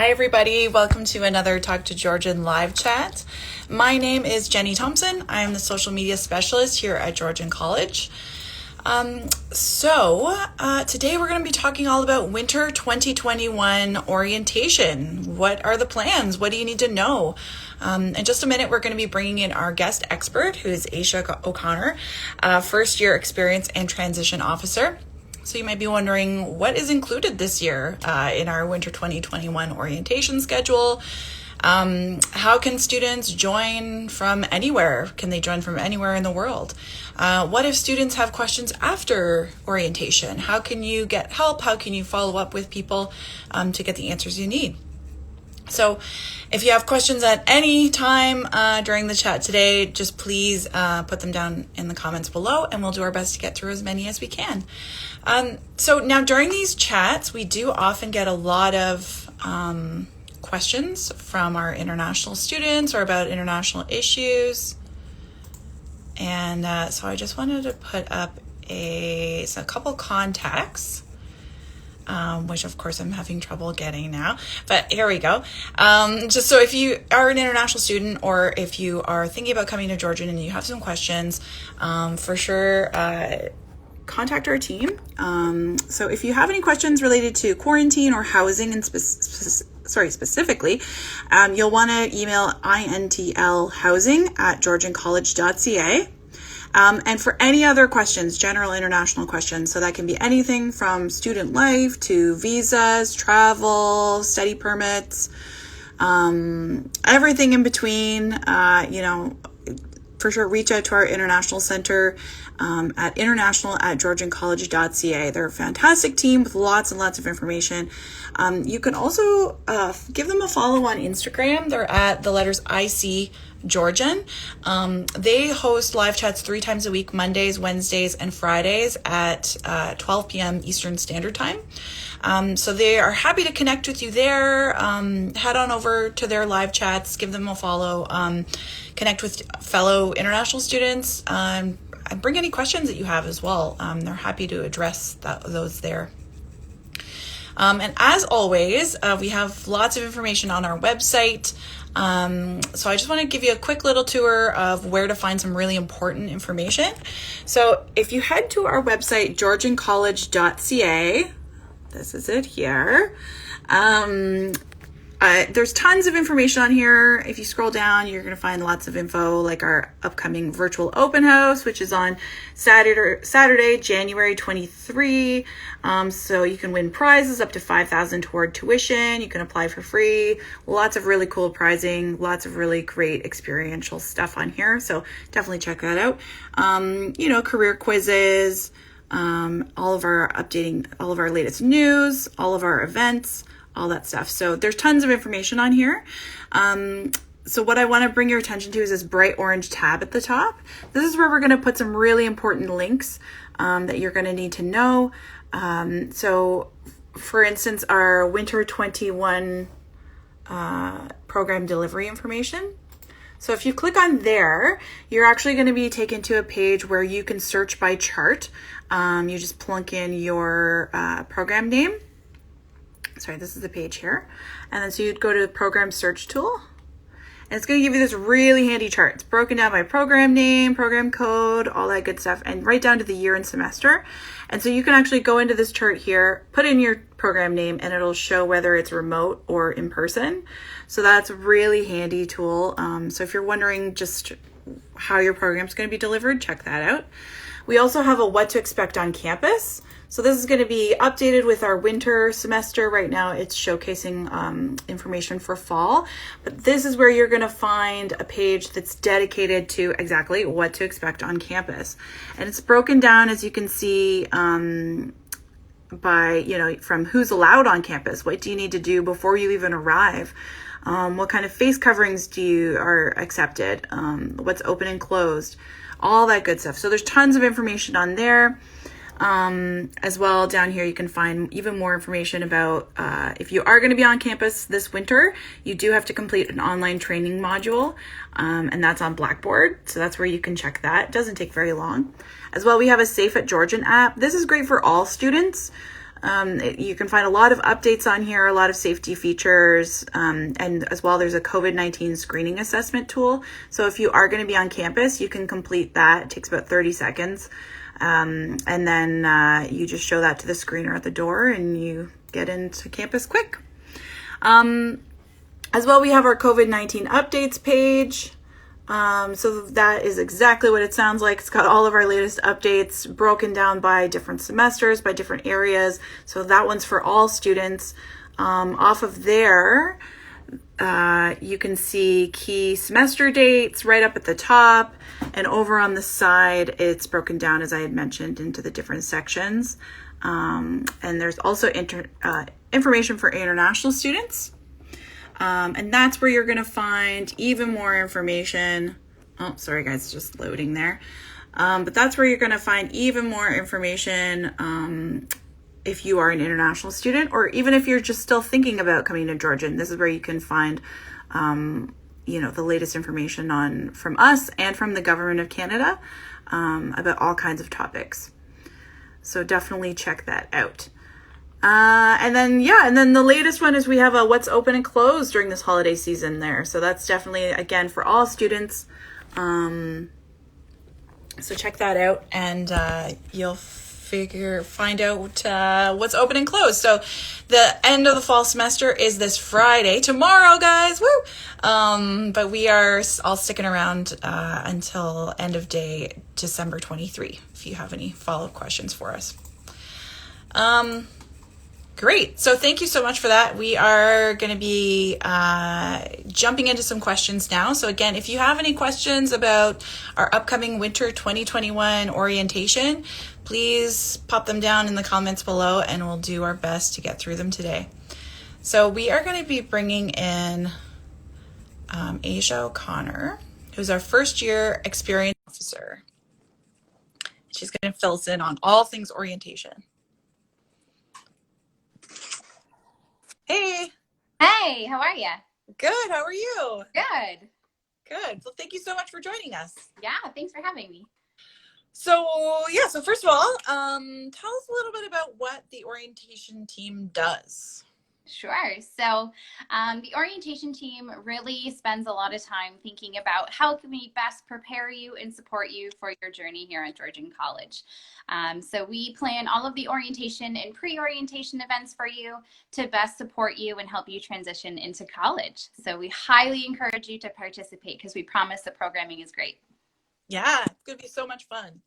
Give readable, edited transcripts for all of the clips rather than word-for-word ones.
Hi everybody, welcome to another Talk to Georgian live chat. My name is Jenny Thompson. I am the social media specialist here at Georgian College. Today we're going to be talking all about winter 2021 orientation. What are the plans? What do you need to know? In just a minute, we're going to be bringing in our guest expert, who is Aisha O'Connor, first year experience and transition officer. So you might be wondering what is included this year in our winter 2021 orientation schedule. How can students join from anywhere? Can they join from anywhere in the world? What if students have questions after orientation? How can you get help? How can you follow up with people to get the answers you need? So if you have questions at any time during the chat today, just please put them down in the comments below and we'll do our best to get through as many as we can. So now during these chats, we do often get a lot of questions from our international students or about international issues. And so I just wanted to put up a couple contacts. Which of course I'm having trouble getting now, but here we go. Just so if you are an international student or if you are thinking about coming to Georgian and you have some questions, for sure, contact our team. So if you have any questions related to quarantine or housing and specifically, you'll want to email intlhousing@GeorgianCollege.ca. And for any other questions, general international questions, so that can be anything from student life to visas, travel, study permits, everything in between, for sure, reach out to our international center at international@GeorgianCollege.ca. They're a fantastic team with lots and lots of information. You can also give them a follow on Instagram. They're at the letters IC Georgian. They host live chats 3 times a week, Mondays, Wednesdays, and Fridays at 12 p.m. Eastern Standard Time. So they are happy to connect with you there. Head on over to their live chats, give them a follow, connect with fellow international students, and bring any questions that you have as well. They're happy to address those there. And as always, we have lots of information on our website. So I just want to give you a quick little tour of where to find some really important information. So if you head to our website, GeorgianCollege.ca, this is it here. There's tons of information on here. If you scroll down, you're going to find lots of info like our upcoming virtual open house, which is on Saturday, January 23. So you can win prizes up to $5,000 toward tuition. You can apply for free. Lots of really cool prizing, lots of really great experiential stuff on here. So definitely check that out. Career quizzes, all of our latest news, all of our events, all that stuff. So there's tons of information on here. So what I want to bring your attention to is this bright orange tab at the top. This is where we're going to put some really important links that you're going to need to know. So for instance, our winter 21 program delivery information. So if you click on there, you're actually going to be taken to a page where you can search by chart. You just plunk in your program name. Sorry, this is the page here. And then so you'd go to the program search tool. And it's going to give you this really handy chart. It's broken down by program name, program code, all that good stuff, and right down to the year and semester. And so you can actually go into this chart here, put in your program name, and it'll show whether it's remote or in person. So that's a really handy tool. So if you're wondering just how your program's going to be delivered, check that out. We also have a what to expect on campus. So this is going to be updated with our winter semester. Right now it's showcasing information for fall, but this is where you're going to find a page that's dedicated to exactly what to expect on campus. And it's broken down, as you can see, by, from who's allowed on campus. What do you need to do before you even arrive? What kind of face coverings are accepted? What's open and closed? All that good stuff. So there's tons of information on there. As well, down here you can find even more information about if you are going to be on campus this winter, you do have to complete an online training module, and that's on Blackboard. So that's where you can check that. It doesn't take very long. As well, we have a Safe at Georgian app. This is great for all students. You can find a lot of updates on here, a lot of safety features, and as well, there's a COVID-19 screening assessment tool. So if you are going to be on campus, you can complete that. It takes about 30 seconds. And then you just show that to the screener at the door and you get into campus quick. As well, we have our COVID-19 updates page. So that is exactly what it sounds like. It's got all of our latest updates broken down by different semesters, by different areas. So that one's for all students. Off of there, you can see key semester dates right up at the top. And over on the side, it's broken down, as I had mentioned, into the different sections. And there's also information for international students. And that's where you're going to find even more information. Oh, sorry guys, just loading there. But that's where you're going to find even more information if you are an international student, or even if you're just still thinking about coming to Georgian. This is where you can find, the latest information from us and from the government of Canada about all kinds of topics. So definitely check that out. And then the latest one is we have a what's open and closed during this holiday season there. So that's definitely, again, for all students. So check that out and you'll find out what's open and closed. So the end of the fall semester is this Friday, tomorrow, guys. Woo! But we are all sticking around until end of day December 23, if you have any follow-up questions for us. Great. So thank you so much for that. We are going to be jumping into some questions now. So again, if you have any questions about our upcoming winter 2021 orientation, please pop them down in the comments below and we'll do our best to get through them today. So we are going to be bringing in Asia O'Connor, who's our first year experience officer. She's going to fill us in on all things orientation. Hey. Hey, how are you? Good. How are you? Good. Good. Well, thank you so much for joining us. Yeah, thanks for having me. So first of all, tell us a little bit about what the orientation team does. Sure. So the orientation team really spends a lot of time thinking about how can we best prepare you and support you for your journey here at Georgian College. So we plan all of the orientation and pre-orientation events for you to best support you and help you transition into college. So we highly encourage you to participate because we promise the programming is great. Yeah, it's going to be so much fun.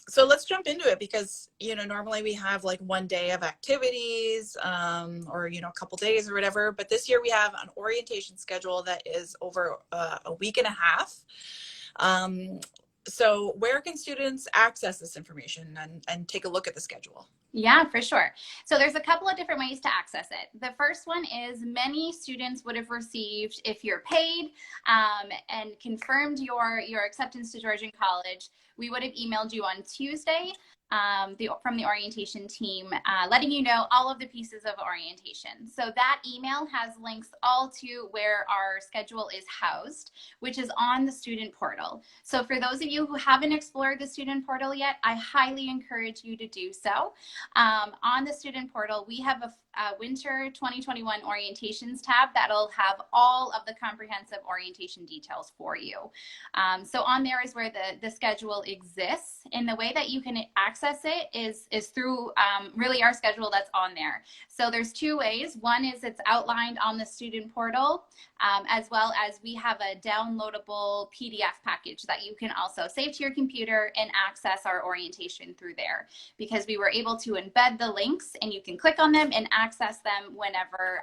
So let's jump into it because, normally we have like one day of activities, or, a couple days or whatever, but this year we have an orientation schedule that is over a week and a half. So where can students access this information and take a look at the schedule? Yeah, for sure. So there's a couple of different ways to access it. The first one is many students would have received, if you're paid and confirmed your acceptance to Georgian College, we would have emailed you on Tuesday from the orientation team, letting you know all of the pieces of orientation. So that email has links all to where our schedule is housed, which is on the student portal. So for those of you who haven't explored the student portal yet, I highly encourage you to do so. On the student portal, we have a winter 2021 orientations tab that'll have all of the comprehensive orientation details for you. So on there is where the schedule exists, and the way that you can access it is through really our schedule that's on there. So there's two ways. One is it's outlined on the student portal, as well as we have a downloadable PDF package that you can also save to your computer and access our orientation through there, because we were able to embed the links and you can click on them and access them whenever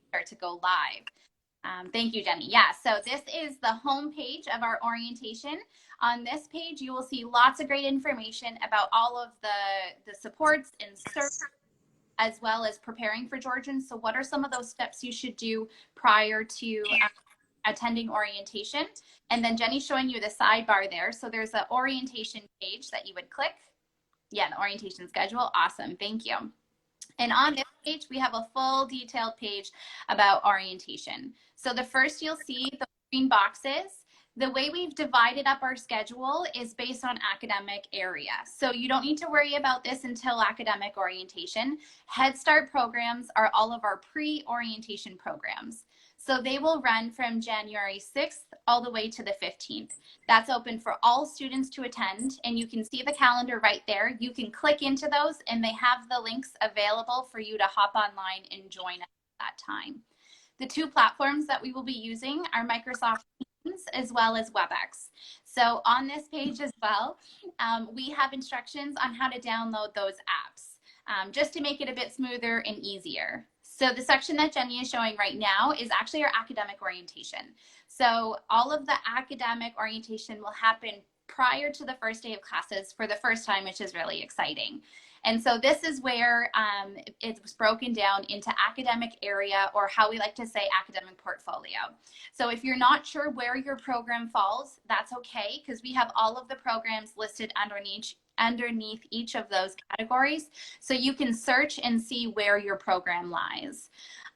start to go live. Thank you, Jenny. Yeah, so this is the home page of our orientation. On this page, you will see lots of great information about all of the supports and services, as well as preparing for Georgian. So what are some of those steps you should do prior to attending orientation? And then Jenny's showing you the sidebar there. So there's an orientation page that you would click. Yeah, the orientation schedule. Awesome. Thank you. And on this page, we have a full detailed page about orientation. So the first you'll see the green boxes. The way we've divided up our schedule is based on academic area. So you don't need to worry about this until academic orientation. Head Start programs are all of our pre-orientation programs. So they will run from January 6th all the way to the 15th. That's open for all students to attend, and you can see the calendar right there. You can click into those, and they have the links available for you to hop online and join at that time. The two platforms that we will be using are Microsoft Teams as well as WebEx. So on this page as well, we have instructions on how to download those apps, just to make it a bit smoother and easier. So the section that Jenny is showing right now is actually our academic orientation. So all of the academic orientation will happen prior to the first day of classes for the first time, which is really exciting. And so this is where it's broken down into academic area, or how we like to say academic portfolio. So if you're not sure where your program falls, that's okay, because we have all of the programs listed underneath each of those categories. So you can search and see where your program lies.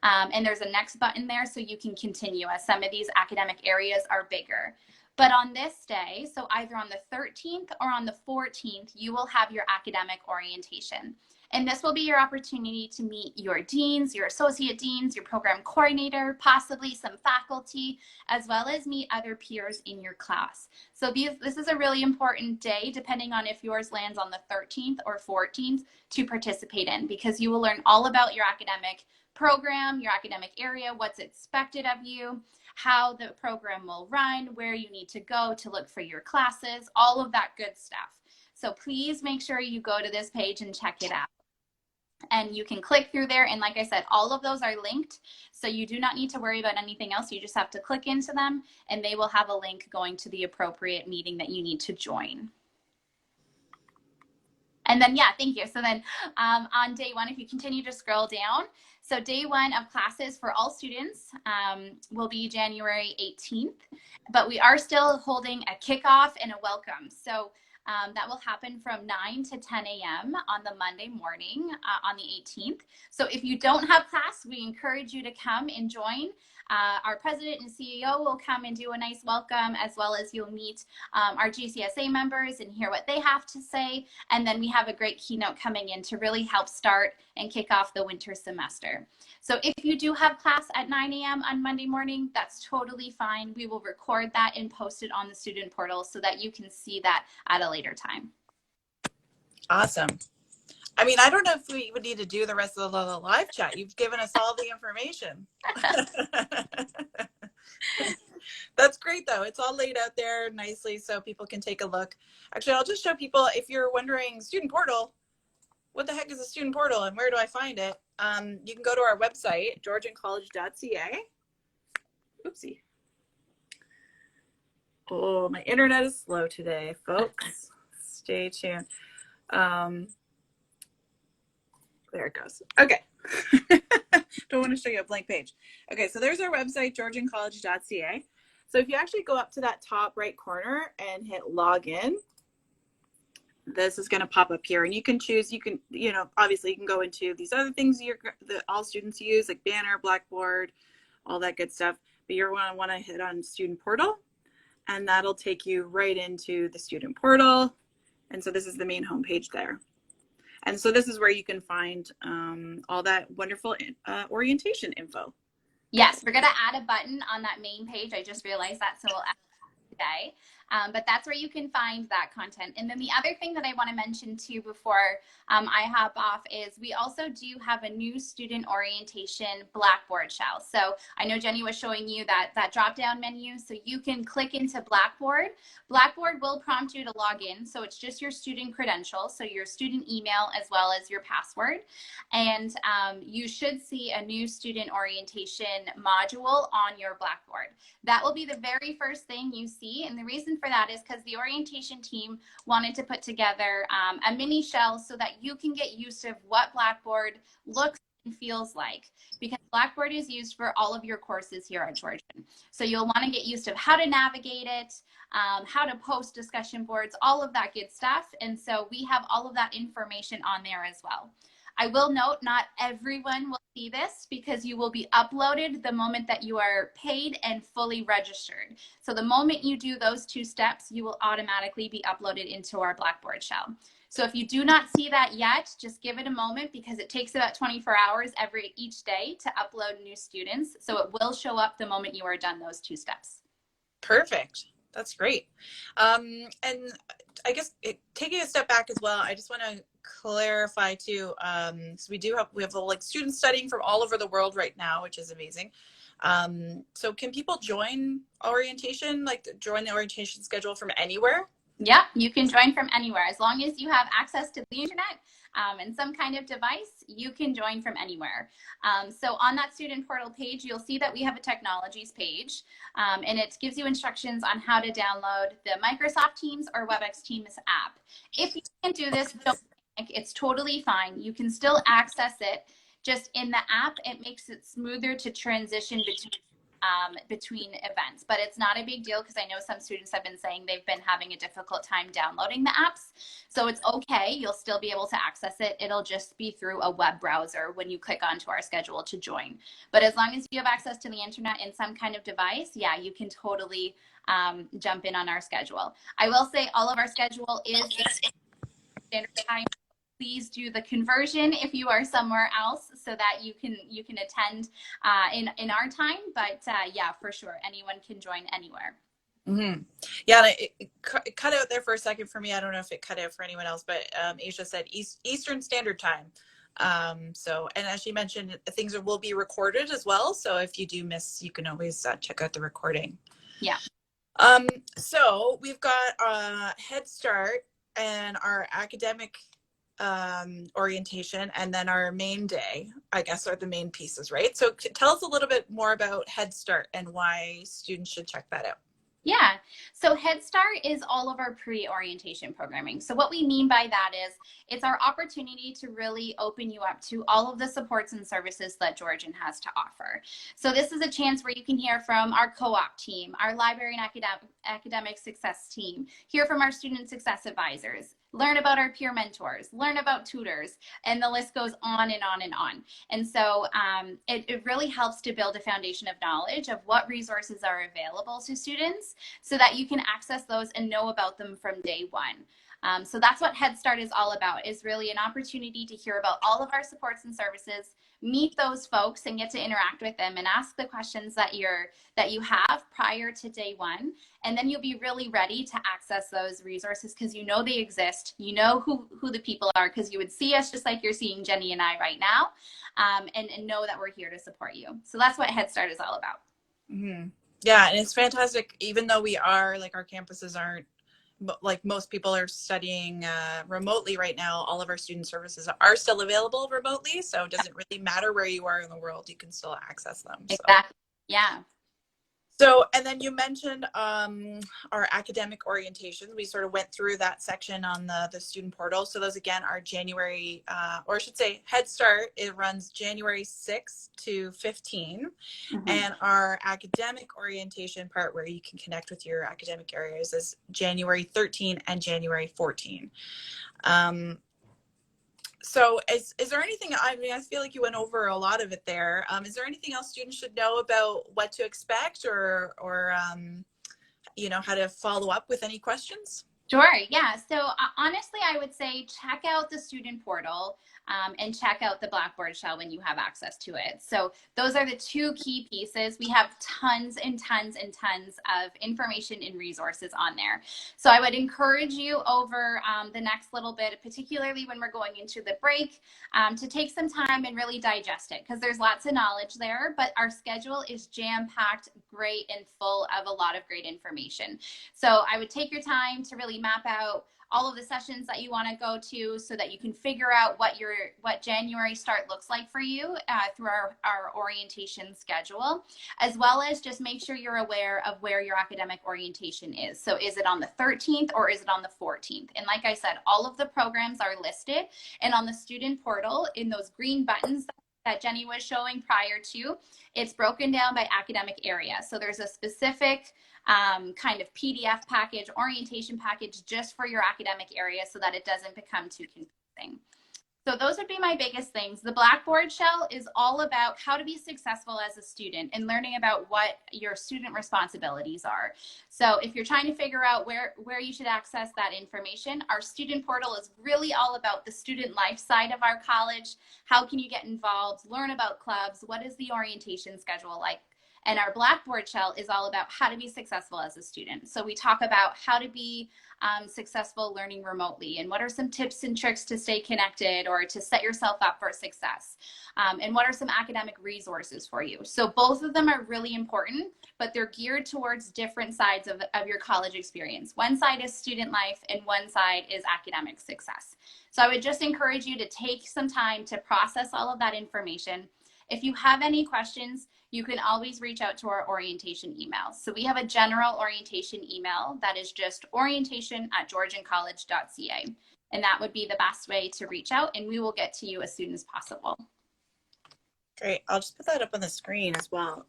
And there's a next button there, so you can continue, as some of these academic areas are bigger. But on this day, so either on the 13th or on the 14th, you will have your academic orientation. And this will be your opportunity to meet your deans, your associate deans, your program coordinator, possibly some faculty, as well as meet other peers in your class. So this is a really important day, depending on if yours lands on the 13th or 14th, to participate in, because you will learn all about your academic program, your academic area, what's expected of you, how the program will run, where you need to go to look for your classes, all of that good stuff. So please make sure you go to this page and check it out. And you can click through there, and like I said, all of those are linked, so you do not need to worry about anything else. You just have to click into them, and they will have a link going to the appropriate meeting that you need to join. And then, yeah, thank you. So then on day one, if you continue to scroll down, so day one of classes for all students will be January 18th, but we are still holding a kickoff and a welcome. So that will happen from 9 to 10 a.m. on the Monday morning on the 18th. So if you don't have class, we encourage you to come and join. Our president and CEO will come and do a nice welcome, as well as you'll meet our GCSA members and hear what they have to say. And then we have a great keynote coming in to really help start and kick off the winter semester. So if you do have class at 9 a.m. on Monday morning, that's totally fine. We will record that and post it on the student portal so that you can see that at a later time. Awesome. I mean, I don't know if we would need to do the rest of the live chat. You've given us all the information. That's great, though. It's all laid out there nicely so people can take a look. Actually, I'll just show people, if you're wondering, student portal, what the heck is a student portal and where do I find it? You can go to our website, GeorgianCollege.ca. Oopsie. Oh, my internet is slow today, folks. Stay tuned. There it goes. Okay. Don't want to show you a blank page. Okay, so there's our website, GeorgianCollege.ca. So if you actually go up to that top right corner and hit login, this is going to pop up here, and you can choose, obviously you can go into these other things that all students use, like Banner, Blackboard, all that good stuff. But you're going to want to hit on Student Portal, and that'll take you right into the Student Portal. And so this is the main homepage there. And so this is where you can find all that wonderful orientation info. Yes, we're going to add a button on that main page. I just realized that, so we'll add it today. But that's where you can find that content. And then the other thing that I want to mention too before I hop off is we also do have a new student orientation Blackboard shell. So I know Jenny was showing you that drop-down menu, so you can click into Blackboard. Blackboard will prompt you to log in, so it's just your student credentials, so your student email as well as your password. And you should see a new student orientation module on your Blackboard. That will be the very first thing you see, and the reason for that is because the orientation team wanted to put together a mini shell so that you can get used to what Blackboard looks and feels like, because Blackboard is used for all of your courses here at Georgian. So you'll want to get used to how to navigate it, how to post discussion boards, all of that good stuff. And so we have all of that information on there as well. I will note not everyone will see this because you will be uploaded the moment that you are paid and fully registered. So the moment you do those 2 steps, you will automatically be uploaded into our Blackboard shell. So if you do not see that yet, just give it a moment because it takes about 24 hours each day to upload new students. So it will show up the moment you are done those 2 steps. Perfect. That's great. And I guess taking a step back as well, I just want to clarify too. So we have like students studying from all over the world right now, which is amazing. So can people join orientation, like join the orientation schedule from anywhere? Yeah, you can join from anywhere. As long as you have access to the internet and some kind of device, you can join from anywhere. So on that student portal page, you'll see that we have a technologies page, and it gives you instructions on how to download the Microsoft Teams or WebEx Teams app. If you can't do this, don't panic. It's totally fine. You can still access it. Just in the app, it makes it smoother to transition between events, but it's not a big deal because I know some students have been saying they've been having a difficult time downloading the apps. So it's okay. You'll still be able to access it. It'll just be through a web browser when you click onto our schedule to join. But as long as you have access to the internet in some kind of device, yeah, you can totally jump in on our schedule. I will say all of our schedule is standard time. Please do the conversion if you are somewhere else so that you can attend in our time. But yeah, for sure, anyone can join anywhere. Mm-hmm. Yeah, it cut out there for a second for me. I don't know if it cut out for anyone else, but Asia said Eastern Standard Time. So, and as she mentioned, things will be recorded as well. So if you do miss, you can always check out the recording. Yeah. So we've got Head Start and our academic orientation, and then our main day, I guess, are the main pieces, right? So tell us a little bit more about Head Start and why students should check that out. Yeah, so Head Start is all of our pre-orientation programming. So what we mean by that is it's our opportunity to really open you up to all of the supports and services that Georgian has to offer. So this is a chance where you can hear from our co-op team, our library and academic success team, hear from our student success advisors, learn about our peer mentors, learn about tutors, and the list goes on and on and on. And so it really helps to build a foundation of knowledge of what resources are available to students so that you can access those and know about them from day one. So that's what Head Start is all about, is really an opportunity to hear about all of our supports and services, meet those folks and get to interact with them and ask the questions that you have prior to day one. And then you'll be really ready to access those resources because you know they exist. You know who the people are because you would see us just like you're seeing Jenny and I right now, and know that we're here to support you. So that's what Head Start is all about. Mm-hmm. Yeah, and it's fantastic. Even though we are, like, our campuses aren't, like, most people are studying remotely right now, all of our student services are still available remotely. So it doesn't really matter where you are in the world, you can still access them. So. Exactly. Yeah. So, and then you mentioned our academic orientation. We sort of went through that section on the student portal. So those again are January, or I should say Head Start. It runs January 6th to 15. Mm-hmm. And our academic orientation part where you can connect with your academic areas is January 13 and January 14. So is there anything, I mean, I feel like you went over a lot of it there. Is there anything else students should know about what to expect or you know, how to follow up with any questions? Sure. Yeah. So honestly, I would say check out the student portal and check out the Blackboard shell when you have access to it. So those are the 2 key pieces. We have tons and tons and tons of information and resources on there. So I would encourage you over the next little bit, particularly when we're going into the break, to take some time and really digest it because there's lots of knowledge there, but our schedule is jam-packed, great, and full of a lot of great information. So I would take your time to really map out all of the sessions that you want to go to so that you can figure out what January start looks like for you through our orientation schedule, as well as just make sure you're aware of where your academic orientation is. So is it on the 13th or is it on the 14th? And like I said, all of the programs are listed, and on the student portal in those green buttons that Jenny was showing prior to, it's broken down by academic area. So there's a specific kind of PDF package, orientation package just for your academic area so that it doesn't become too confusing. So those would be my biggest things. The Blackboard shell is all about how to be successful as a student and learning about what your student responsibilities are. So if you're trying to figure out where you should access that information, our student portal is really all about the student life side of our college. How can you get involved, learn about clubs, what is the orientation schedule like? And our Blackboard shell is all about how to be successful as a student. So we talk about how to be successful learning remotely, and what are some tips and tricks to stay connected or to set yourself up for success, and what are some academic resources for you. So both of them are really important, but they're geared towards different sides of your college experience. One side is student life and one side is academic success. So I would just encourage you to take some time to process all of that information. If you have any questions, you can always reach out to our orientation email. So we have a general orientation email that is just orientation@GeorgianCollege.ca. And that would be the best way to reach out, and we will get to you as soon as possible. Great. I'll just put that up on the screen as well.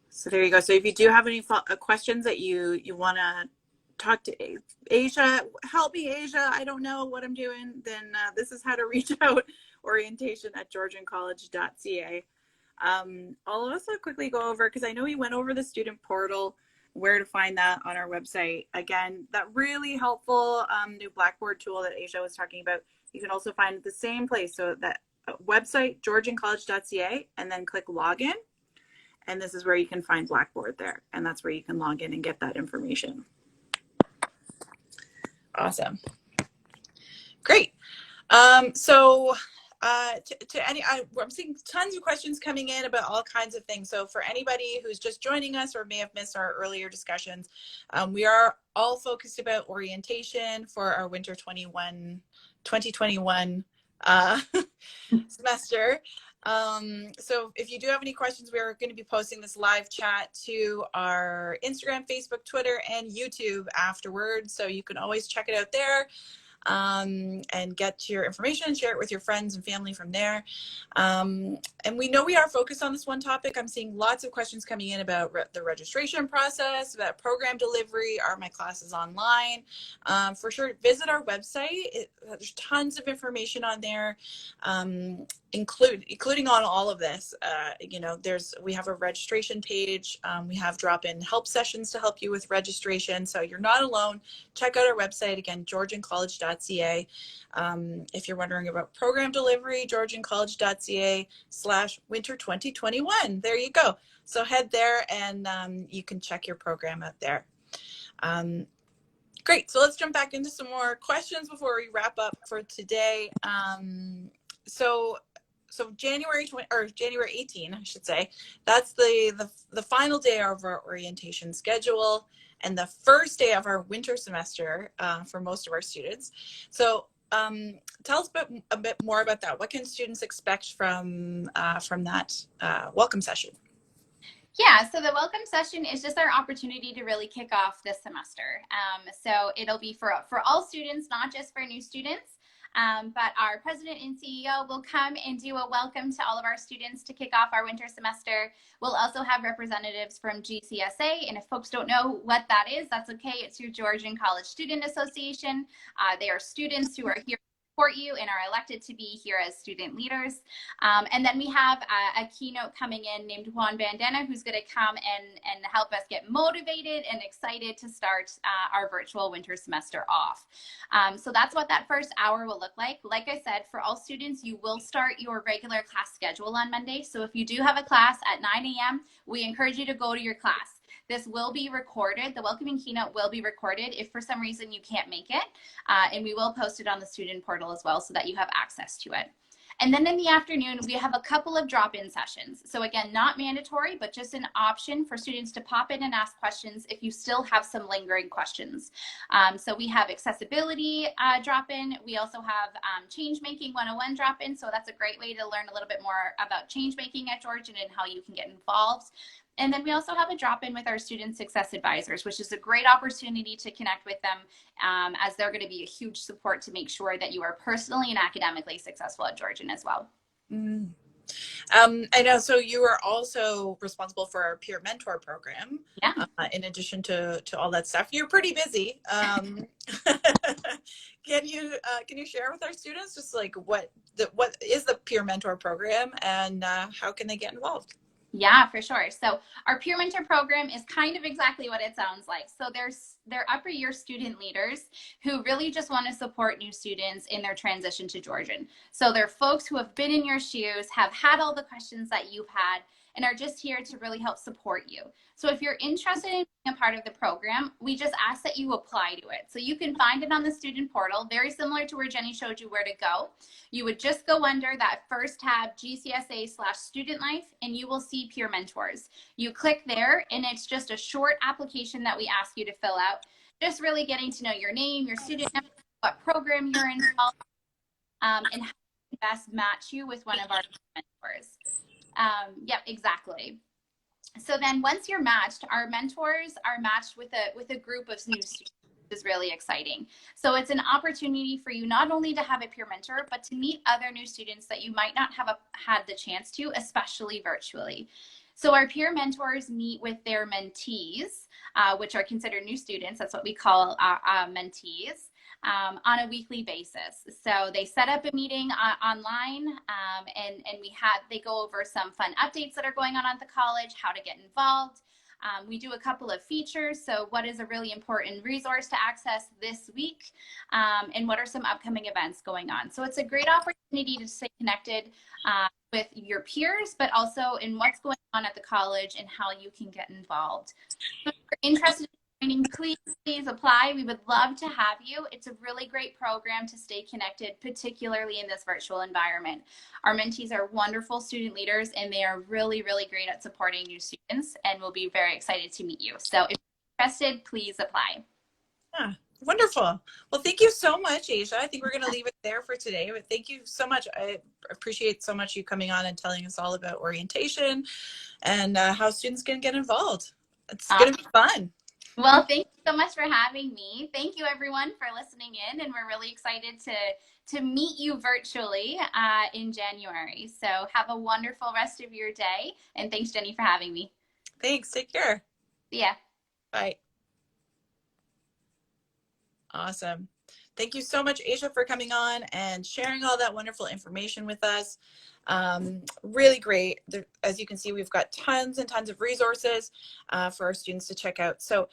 So there you go. So if you do have any questions that you want to talk to Asia, help me, Asia, I don't know what I'm doing, then this is how to reach out, orientation@GeorgianCollege.ca. I'll also quickly go over, because I know we went over the student portal, where to find that on our website. Again, that really helpful new Blackboard tool that Asia was talking about, you can also find at the same place. So that website, GeorgianCollege.ca, and then click login. And this is where you can find Blackboard there. And that's where you can log in and get that information. Awesome. Great. I'm seeing tons of questions coming in about all kinds of things. So for anybody who's just joining us or may have missed our earlier discussions, we are all focused about orientation for our winter 2021 semester. So if you do have any questions, we're going to be posting this live chat to our Instagram, Facebook, Twitter, and YouTube afterwards. So you can always check it out there. And get your information and share it with your friends and family from there. And we know we are focused on this one topic. I'm seeing lots of questions coming in about the registration process, about program delivery. Are my classes online? For sure, visit our website. There's tons of information on there, including on all of this. We have a registration page. We have drop-in help sessions to help you with registration. So you're not alone. Check out our website, again, GeorgianCollege.ca. If you're wondering about program delivery, GeorgianCollege.ca/winter 2021. There you go. So head there and you can check your program out there. Great. So let's jump back into some more questions before we wrap up for today. So January 18, I should say, that's the final day of our orientation schedule and the first day of our winter semester for most of our students. So tell us a bit more about that. What can students expect from that welcome session? Yeah, so the welcome session is just our opportunity to really kick off this semester. So it'll be for all students, not just for new students. But our president and CEO will come and do a welcome to all of our students to kick off our winter semester. We'll also have representatives from GCSA, and if folks don't know what that is, that's okay. It's your Georgian College Student Association. They are students who are here to support you and are elected to be here as student leaders. And then we have a keynote coming in named Juan Bandana, who's going to come and help us get motivated and excited to start our virtual winter semester off. So that's what that first hour will look like. Like I said, for all students, you will start your regular class schedule on Monday. So if you do have a class at 9 a.m., we encourage you to go to your class. This will be recorded. The welcoming keynote will be recorded if for some reason you can't make it. And we will post it on the student portal as well so that you have access to it. And then in the afternoon, we have a couple of drop-in sessions. So again, not mandatory, but just an option for students to pop in and ask questions if you still have some lingering questions. So we have accessibility drop-in. We also have change-making 101 drop-in. So that's a great way to learn a little bit more about change-making at Georgian and how you can get involved. And then we also have a drop-in with our student success advisors, which is a great opportunity to connect with them as they're going to be a huge support to make sure that you are personally and academically successful at Georgian as well. I know. So you are also responsible for our peer mentor program. Yeah. In addition to all that stuff, you're pretty busy. Can you share with our students just like what is the peer mentor program and how can they get involved? Yeah, for sure. So our peer mentor program is kind of exactly what it sounds like. So they're upper year student leaders who really just want to support new students in their transition to Georgian. So they're folks who have been in your shoes, have had all the questions that you've had, and are just here to really help support you. So if you're interested in being a part of the program, we just ask that you apply to it. So you can find it on the student portal, very similar to where Jenny showed you where to go. You would just go under that first tab, GCSA/student life, and you will see peer mentors. You click there, and it's just a short application that we ask you to fill out. Just really getting to know your name, your student number, what program you're involved, and how to best match you with one of our mentors. Yep, exactly. So then once you're matched, our mentors are matched with a group of new students, which is really exciting. So it's an opportunity for you not only to have a peer mentor, but to meet other new students that you might not have had the chance to, especially virtually. So our peer mentors meet with their mentees, which are considered new students. That's what we call mentees. On a weekly basis. So they set up a meeting online, and they go over some fun updates that are going on at the college, how to get involved. We do a couple of features. So what is a really important resource to access this week, and what are some upcoming events going on? So it's a great opportunity to stay connected with your peers, but also in what's going on at the college and how you can get involved. So if you're interested in joining, please apply. We would love to have you. It's a really great program to stay connected, particularly in this virtual environment. Our mentees are wonderful student leaders, and they are really, really great at supporting new students, and we'll be very excited to meet you. So if you're interested, please apply. Yeah, wonderful. Well, thank you so much, Asia. I think we're going to leave it there for today, but thank you so much. I appreciate so much you coming on and telling us all about orientation and how students can get involved. It's going to be fun. Well, thank you so much for having me. Thank you everyone for listening in, and we're really excited to meet you virtually in January. So have a wonderful rest of your day, and thanks Jenny for having me. Thanks. Take care. See ya. Bye. Awesome. Thank you so much, Asia, for coming on and sharing all that wonderful information with us. Really great. As you can see, we've got tons and tons of resources for our students to check out. So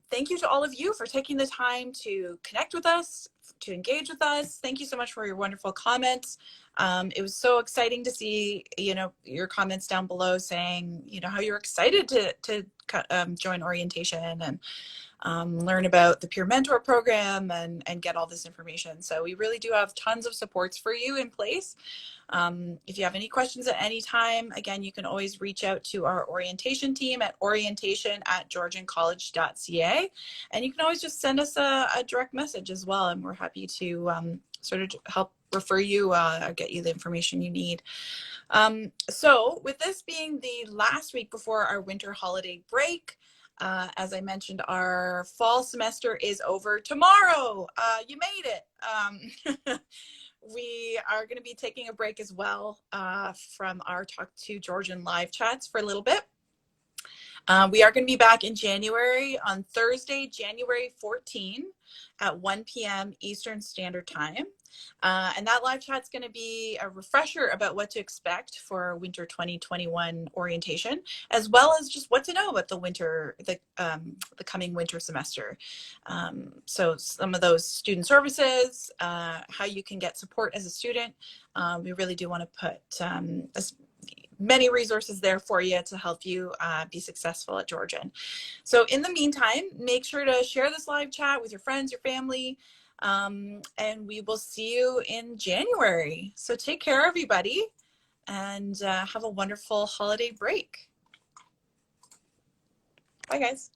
thank you to all of you for taking the time to connect with us, to engage with us. Thank you so much for your wonderful comments. It was so exciting to see, your comments down below saying, how you're excited to join orientation and learn about the peer mentor program and get all this information. So we really do have tons of supports for you in place. If you have any questions at any time, again, you can always reach out to our orientation team at GeorgianCollege.ca. And you can always just send us a direct message as well. And we're happy to sort of help refer you or get you the information you need. So with this being the last week before our winter holiday break, as I mentioned, our fall semester is over tomorrow. You made it. We are going to be taking a break as well from our Talk to Georgian live chats for a little bit. We are going to be back in January on Thursday, January 14 at 1 p.m. Eastern Standard Time. And that live chat is going to be a refresher about what to expect for winter 2021 orientation, as well as just what to know about the coming winter semester. So some of those student services, how you can get support as a student. We really do want to put many resources there for you to help you be successful at Georgian. So in the meantime, make sure to share this live chat with your friends, your family, and we will see you in January. So take care, everybody, and have a wonderful holiday break. Bye, guys.